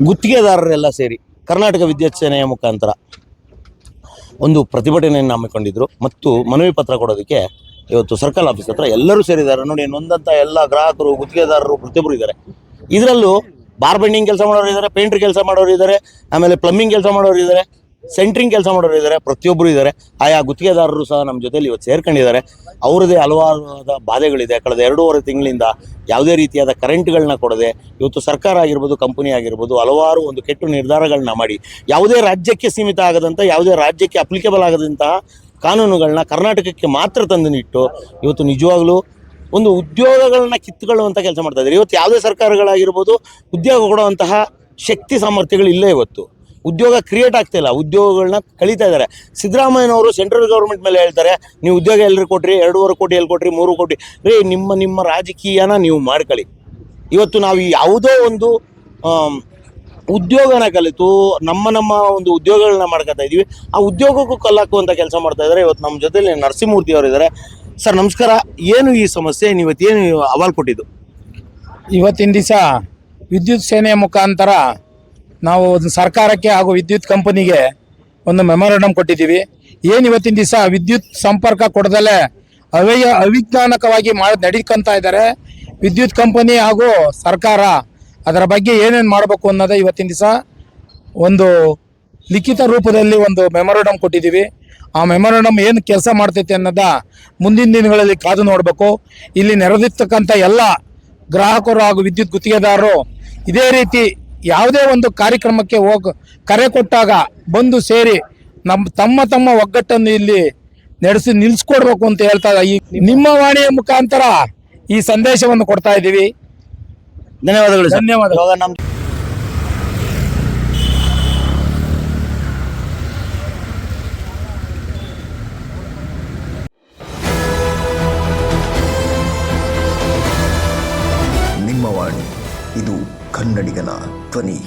ಗುತ್ತಿಗೆದಾರರೆಲ್ಲ ಸೇರಿ ಕರ್ನಾಟಕ ವಿದ್ಯುತ್ ಸೇನೆಯ ಮುಖಾಂತರ ಒಂದು ಪ್ರತಿಭಟನೆಯನ್ನು ಹಮ್ಮಿಕೊಂಡಿದ್ರು ಮತ್ತು ಮನವಿ ಪತ್ರ ಕೊಡೋದಕ್ಕೆ ಇವತ್ತು ಸರ್ಕಲ್ ಆಫೀಸ್ ಹತ್ರ ಎಲ್ಲರೂ ಸೇರಿದ್ದಾರೆ. ನೋಡಿ, ನೊಂದಂಥ ಎಲ್ಲ ಗ್ರಾಹಕರು, ಗುತ್ತಿಗೆದಾರರು ಪ್ರತಿಯೊಬ್ಬರು ಇದ್ದಾರೆ. ಇದರಲ್ಲೂ ಬಾರ್ ಬೆಂಡಿಂಗ್ ಕೆಲಸ ಮಾಡೋರು ಇದ್ದಾರೆ, ಪೇಂಟ್ರ್ ಕೆಲಸ ಮಾಡೋರು ಇದ್ದಾರೆ, ಆಮೇಲೆ ಪ್ಲಂಬಿಂಗ್ ಕೆಲಸ ಮಾಡೋರು ಇದ್ದಾರೆ, ಸೆಂಟ್ರಿಂಗ್ ಕೆಲಸ ಮಾಡೋರು ಇದ್ದಾರೆ, ಪ್ರತಿಯೊಬ್ಬರು ಇದ್ದಾರೆ. ಆಯಾ ಗುತ್ತಿಗೆದಾರರು ಸಹ ನಮ್ಮ ಜೊತೆಲಿ ಇವತ್ತು ಸೇರ್ಕೊಂಡಿದ್ದಾರೆ. ಅವರದೇ ಹಲವಾರು ಬಾಧೆಗಳಿದೆ. ಕಳೆದ 2.5 ತಿಂಗಳಿಂದ ಯಾವುದೇ ರೀತಿಯಾದ ಕರೆಂಟ್ಗಳನ್ನ ಕೊಡದೆ ಇವತ್ತು ಸರ್ಕಾರ ಆಗಿರ್ಬೋದು, ಕಂಪನಿ ಆಗಿರ್ಬೋದು, ಹಲವಾರು ಒಂದು ಕೆಟ್ಟು ನಿರ್ಧಾರಗಳನ್ನ ಮಾಡಿ ಯಾವುದೇ ರಾಜ್ಯಕ್ಕೆ ಸೀಮಿತ ಆಗದಂಥ, ಯಾವುದೇ ರಾಜ್ಯಕ್ಕೆ ಅಪ್ಲಿಕೇಬಲ್ ಆಗದಂತಹ ಕಾನೂನುಗಳನ್ನ ಕರ್ನಾಟಕಕ್ಕೆ ಮಾತ್ರ ತಂದು ಇವತ್ತು ನಿಜವಾಗ್ಲೂ ಒಂದು ಉದ್ಯೋಗಗಳನ್ನ ಕಿತ್ತುಕೊಳ್ಳುವಂಥ ಕೆಲಸ ಮಾಡ್ತಾ ಇದ್ದಾರೆ. ಇವತ್ತು ಯಾವುದೇ ಸರ್ಕಾರಗಳಾಗಿರ್ಬೋದು ಉದ್ಯೋಗ ಕೊಡುವಂತಹ ಶಕ್ತಿ ಸಾಮರ್ಥ್ಯಗಳು ಇಲ್ಲೇ. ಇವತ್ತು ಉದ್ಯೋಗ ಕ್ರಿಯೇಟ್ ಆಗ್ತಾಯಿಲ್ಲ, ಉದ್ಯೋಗಗಳನ್ನ ಕಳೀತಾ ಇದ್ದಾರೆ. ಸಿದ್ದರಾಮಯ್ಯನವರು ಸೆಂಟ್ರಲ್ ಗೌರ್ಮೆಂಟ್ ಮೇಲೆ ಹೇಳ್ತಾರೆ, ನೀವು ಉದ್ಯೋಗ ಎಲ್ಲರೂ ಕೊಟ್ರಿ, 2.5 ಕೋಟಿ ಎಲ್ಲಿ ಕೊಟ್ರಿ, 3 ಕೋಟಿ ರೀ, ನಿಮ್ಮ ರಾಜಕೀಯನ ನೀವು ಮಾಡ್ಕೊಳ್ಳಿ. ಇವತ್ತು ನಾವು ಯಾವುದೋ ಒಂದು ಉದ್ಯೋಗನ ಕಲಿತು ನಮ್ಮ ಒಂದು ಉದ್ಯೋಗಗಳನ್ನ ಮಾಡ್ಕೊತಾ ಇದ್ದೀವಿ. ಆ ಉದ್ಯೋಗಕ್ಕೂ ಕಲ್ಲಾಕುವಂಥ ಕೆಲಸ ಮಾಡ್ತಾ ಇದ್ದಾರೆ. ಇವತ್ತು ನಮ್ಮ ಜೊತೆಲಿ ನರಸಿಂಹಮೂರ್ತಿ ಅವರು ಇದ್ದಾರೆ. ಸರ್ ನಮಸ್ಕಾರ. ಏನು ಈ ಸಮಸ್ಯೆ, ಇವತ್ತೇನು ಅಹವಾಲು ಕೊಟ್ಟಿದ್ದು? ಇವತ್ತಿನ ದಿವಸ ವಿದ್ಯುತ್ ಸೇನೆಯ ಮುಖಾಂತರ ನಾವು ಒಂದು ಸರ್ಕಾರಕ್ಕೆ ಹಾಗೂ ವಿದ್ಯುತ್ ಕಂಪನಿಗೆ ಒಂದು ಮೆಮೊರಂಡಮ್ ಕೊಟ್ಟಿದ್ದೀವಿ. ಏನು ಇವತ್ತಿನ ದಿವಸ ವಿದ್ಯುತ್ ಸಂಪರ್ಕ ಕೊಡದಲ್ಲೇ ಅವಿಜ್ಞಾನಕವಾಗಿ ನಡೀಕೊಂತ ಇದ್ದಾರೆ ವಿದ್ಯುತ್ ಕಂಪನಿ ಹಾಗೂ ಸರ್ಕಾರ. ಅದರ ಬಗ್ಗೆ ಏನೇನು ಮಾಡಬೇಕು ಅನ್ನೋದೇ ಇವತ್ತಿನ ದಿವಸ ಒಂದು ಲಿಖಿತ ರೂಪದಲ್ಲಿ ಒಂದು ಮೆಮೊರಂಡಮ್ ಕೊಟ್ಟಿದ್ದೀವಿ. ಆ ಮೆಮೊರಂಡಮ್ ಏನು ಕೆಲಸ ಮಾಡ್ತೈತೆ ಅನ್ನೋದ ಮುಂದಿನ ದಿನಗಳಲ್ಲಿ ಕಾದು ನೋಡಬೇಕು. ಇಲ್ಲಿ ನೆರೆದಿರ್ತಕ್ಕಂಥ ಎಲ್ಲ ಗ್ರಾಹಕರು ಹಾಗೂ ವಿದ್ಯುತ್ ಗುತ್ತಿಗೆದಾರರು ಇದೇ ರೀತಿ ಯಾವುದೇ ಒಂದು ಕಾರ್ಯಕ್ರಮಕ್ಕೆ ಕರೆ ಕೊಟ್ಟಾಗ ಬಂದು ಸೇರಿ ತಮ್ಮ ಒಗ್ಗಟ್ಟನ್ನು ಇಲ್ಲಿ ನಿಲ್ಲಿಸ್ಕೊಡ್ಬೇಕು ಅಂತ ಹೇಳ್ತಾ ಈ ನಿಮ್ಮ ವಾಣಿಯ ಮುಖಾಂತರ ಈ ಸಂದೇಶವನ್ನು ಕೊಡ್ತಾ ಇದ್ದೀವಿ. ಧನ್ಯವಾದಗಳು. ಧನ್ಯವಾದ. ನಿಮ್ಮ ವಾಣಿ, ಇದು ಕನ್ನಡಿಗನ ಧ್ವನಿ.